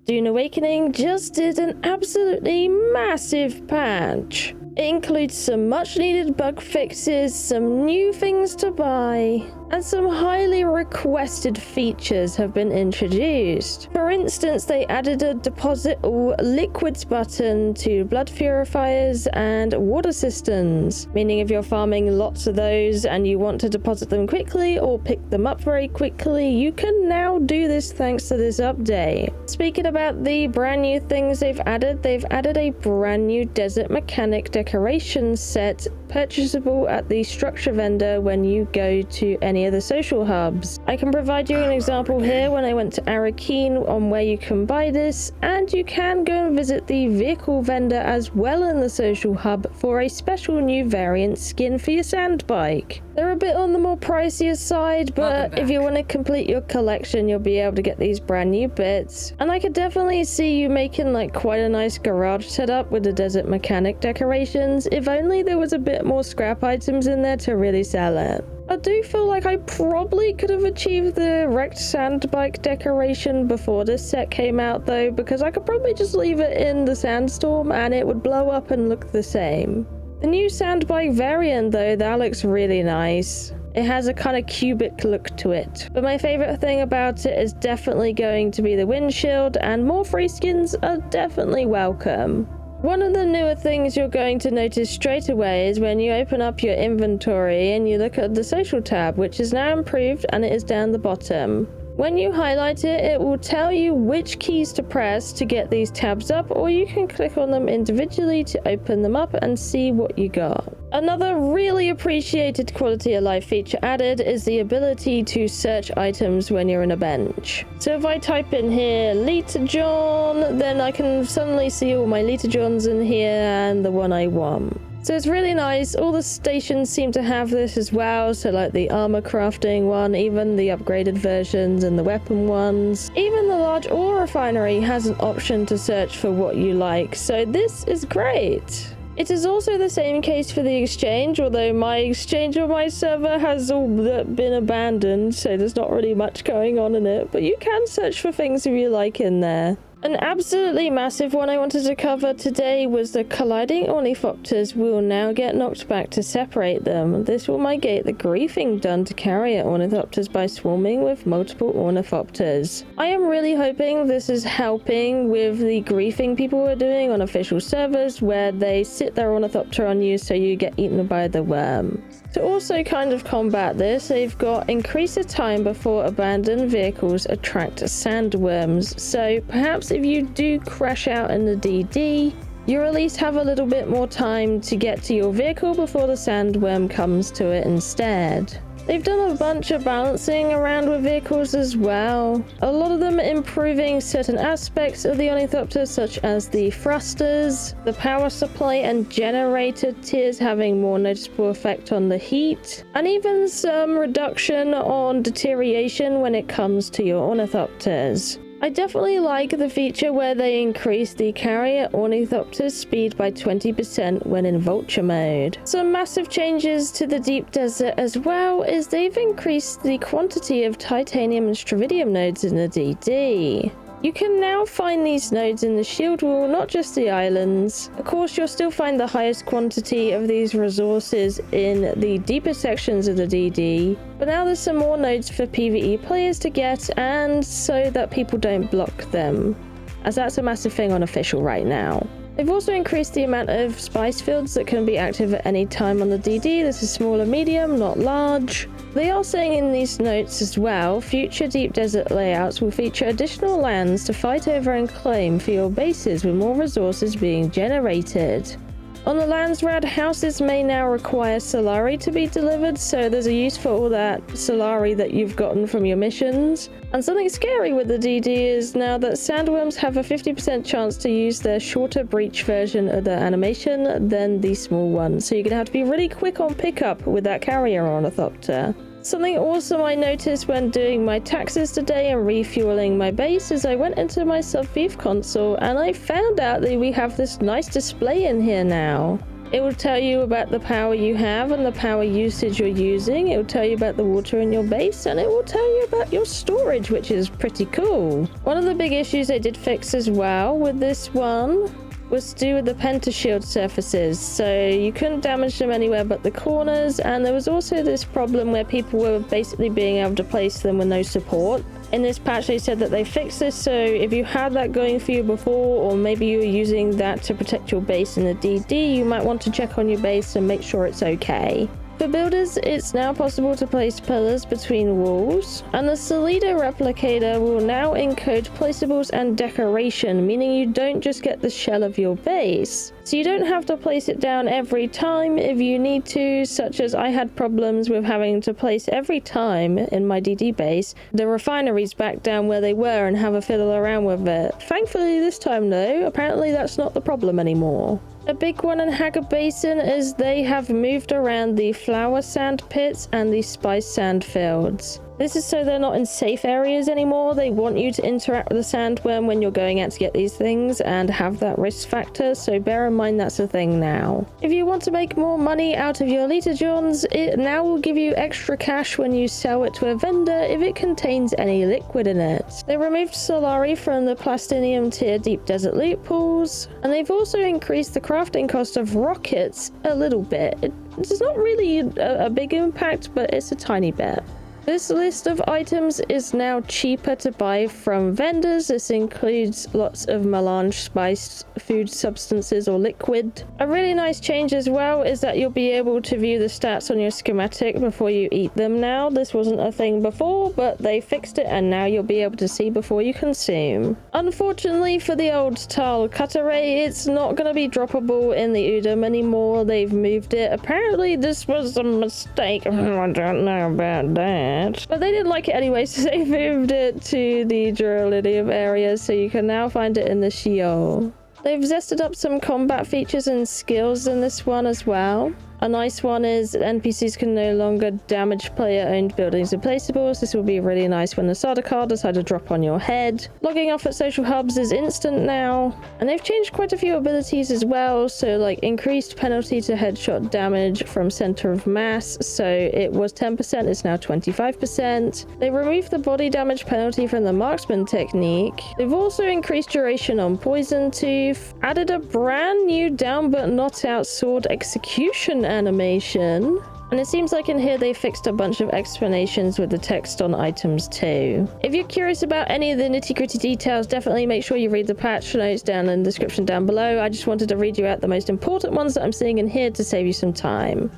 Dune Awakening just did an absolutely massive patch. It includes some much needed bug fixes, some new things to buy, and some highly requested features have been introduced. For instance, they added a deposit all liquids button to blood purifiers and water cisterns, meaning if you're farming lots of those and you want to deposit them quickly or pick them up very quickly, you can now do this thanks to this update. Speaking about the brand new things they've added a brand new desert mechanic decoration set purchasable at the structure vendor when you go to any of the social hubs. I can provide you an example here when I went to Arakeen on where you can buy this, and you can go and visit the vehicle vendor as well in the social hub for a special new variant skin for your sand bike. They're a bit on the more pricier side, but if you want to complete your collection, you'll be able to get these brand new bits. And I could definitely see you making like quite a nice garage setup with the desert mechanic decorations, if only there was a bit more scrap items in there to really sell it. I do feel like I probably could have achieved the wrecked sand bike decoration before this set came out though, because I could probably just leave it in the sandstorm and it would blow up and look the same. The new sand bike variant though, that looks really nice. It has a kind of cubic look to it. But my favorite thing about it is definitely going to be the windshield, and more free skins are definitely welcome. One of the newer things you're going to notice straight away is when you open up your inventory and you look at the social tab, which is now improved and it is down the bottom. When you highlight it, it will tell you which keys to press to get these tabs up, or you can click on them individually to open them up and see what you got. Another really appreciated quality of life feature added is the ability to search items when you're in a bench. So if I type in here Lita John, then I can suddenly see all my Lita Johns in here and the one I want. So it's really nice. All the stations seem to have this as well, so like the armor crafting one, even the upgraded versions and the weapon ones. Even the large ore refinery has an option to search for what you like, so this is great. It is also the same case for the exchange, although my exchange on my server has all been abandoned, so there's not really much going on in it, but you can search for things if you like in there. An absolutely massive one I wanted to cover today was the colliding ornithopters will now get knocked back to separate them. This will mitigate the griefing done to carrier ornithopters by swarming with multiple ornithopters. I am really hoping this is helping with the griefing people are doing on official servers where they sit their ornithopter on you so you get eaten by the worm. To also kind of combat this, they've got increase the time before abandoned vehicles attract sandworms. So perhaps if you do crash out in the DD, you at least have a little bit more time to get to your vehicle before the sandworm comes to it instead. They've done a bunch of balancing around with vehicles as well. A lot of them improving certain aspects of the ornithopters, such as the thrusters, the power supply and generator tiers having more noticeable effect on the heat, and even some reduction on deterioration when it comes to your ornithopters. I definitely like the feature where they increase the carrier ornithopter's speed by 20% when in vulture mode. Some massive changes to the deep desert as well is they've increased the quantity of titanium and stravidium nodes in the DD. You can now find these nodes in the shield wall, not just the islands. Of course, you'll still find the highest quantity of these resources in the deeper sections of the DD, but now there's some more nodes for PvE players to get, and so that people don't block them, as that's a massive thing on official right now. They've also increased the amount of spice fields that can be active at any time on the DD. This is small and medium, not large. They are saying in these notes as well, future deep desert layouts will feature additional lands to fight over and claim for your bases with more resources being generated. On the Landsrad, houses may now require Solari to be delivered, so there's a use for all that Solari that you've gotten from your missions. And something scary with the DD is now that sandworms have a 50% chance to use their shorter breach version of the animation than the small one, so you're going to have to be really quick on pickup with that carrier ornithopter. Something awesome I noticed when doing my taxes today and refueling my base is I went into my sub-thief console and I found out that we have this nice display in here now. It will tell you about the power you have and the power usage you're using. It will tell you about the water in your base, and it will tell you about your storage, which is pretty cool. One of the big issues they did fix as well with this one was to do with the pentashield surfaces, so you couldn't damage them anywhere but the corners, and there was also this problem where people were basically being able to place them with no support. In this patch they said that they fixed this, so if you had that going for you before, or maybe you were using that to protect your base in the DD, you might want to check on your base and make sure it's okay. For builders, it's now possible to place pillars between walls, and the Solido replicator will now encode placeables and decoration, meaning you don't just get the shell of your base. So you don't have to place it down every time if you need to, such as I had problems with having to place every time in my DD base the refineries back down where they were and have a fiddle around with it. Thankfully this time though, apparently that's not the problem anymore. A big one in Haggard Basin is they have moved around the flower sand pits and the spice sand fields. This is so they're not in safe areas anymore. They want you to interact with the sandworm when you're going out to get these things and have that risk factor, so bear in mind that's a thing now. If you want to make more money out of your Litajohns, it now will give you extra cash when you sell it to a vendor if it contains any liquid in it. They removed Solari from the Plastinium tier deep desert loot pools, and they've also increased the crafting cost of rockets a little bit. It's not really a big impact, but it's a tiny bit. This list of items is now cheaper to buy from vendors. This includes lots of melange spiced food substances or liquid. A really nice change as well is that you'll be able to view the stats on your schematic before you eat them now. This wasn't a thing before, but they fixed it and now you'll be able to see before you consume. Unfortunately for the old Tal Cutteray, it's not going to be droppable in the Udom anymore. They've moved it. Apparently this was a mistake. I don't know about that. But they didn't like it anyway, so they moved it to the Duralidium area, so you can now find it in the Sheol. They've zested up some combat features and skills in this one as well. A nice one is NPCs can no longer damage player-owned buildings and placeables. This will be really nice when the Sardaukar decide to drop on your head. Logging off at social hubs is instant now. And they've changed quite a few abilities as well, so like increased penalty to headshot damage from center of mass. So it was 10%, it's now 25%. They removed the body damage penalty from the marksman technique. They've also increased duration on Poison Tooth, added a brand new down but not out sword execution animation, and it seems like in here they fixed a bunch of explanations with the text on items too. If you're curious about any of the nitty-gritty details, definitely make sure you read the patch notes down in the description down below. I just wanted to read you out the most important ones that I'm seeing in here to save you some time.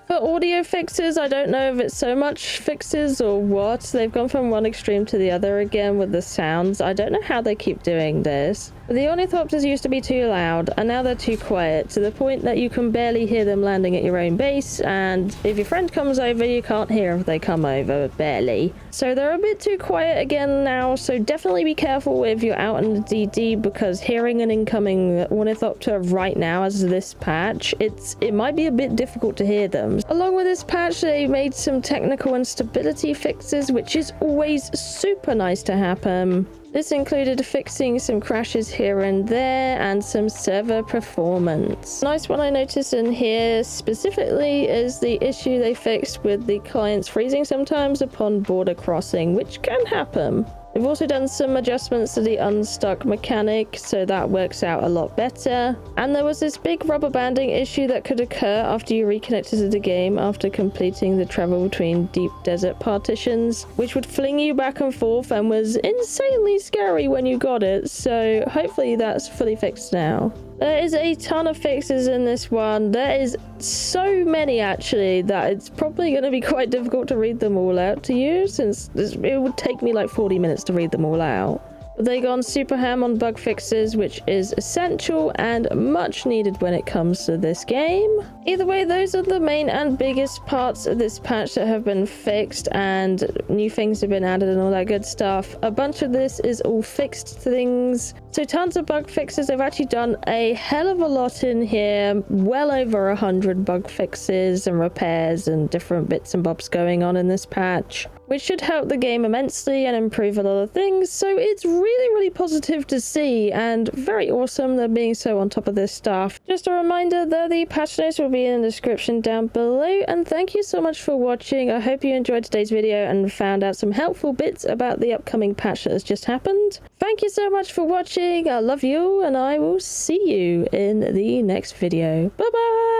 For audio fixes, I don't know if it's so much fixes or what. They've gone from one extreme to the other again with the sounds. I don't know how they keep doing this. The ornithopters used to be too loud, and now they're too quiet, to the point that you can barely hear them landing at your own base, and if your friend comes over, you can't hear if they come over, barely. So they're a bit too quiet again now, so definitely be careful if you're out in the DD, because hearing an incoming ornithopter right now as this patch, it might be a bit difficult to hear them. Along with this patch, they made some technical instability fixes, which is always super nice to happen. This included fixing some crashes here and there and some server performance. Nice one I noticed in here specifically is the issue they fixed with the clients freezing sometimes upon border crossing, which can happen. They've also done some adjustments to the unstuck mechanic, so that works out a lot better. And there was this big rubber banding issue that could occur after you reconnected to the game after completing the travel between deep desert partitions, which would fling you back and forth and was insanely scary when you got it, so hopefully that's fully fixed now. There is a ton of fixes in this one. There is so many actually that it's probably going to be quite difficult to read them all out to you, since it would take me like 40 minutes to read them all out. They gone super ham on bug fixes, which is essential and much needed when it comes to this game. Either way, those are the main and biggest parts of this patch that have been fixed, and new things have been added and all that good stuff. A bunch of this is all fixed things. So tons of bug fixes. They've actually done a hell of a lot in here. Well over 100 bug fixes and repairs and different bits and bobs going on in this patch. which should help the game immensely and improve a lot of things. So it's really positive to see, and very awesome they're being so on top of this stuff. Just a reminder that the patch notes will be in the description down below, and thank you so much for watching. I hope you enjoyed today's video and found out some helpful bits about the upcoming patch that has just happened. Thank you so much for watching. I love you, and I will see you in the next video. Bye bye.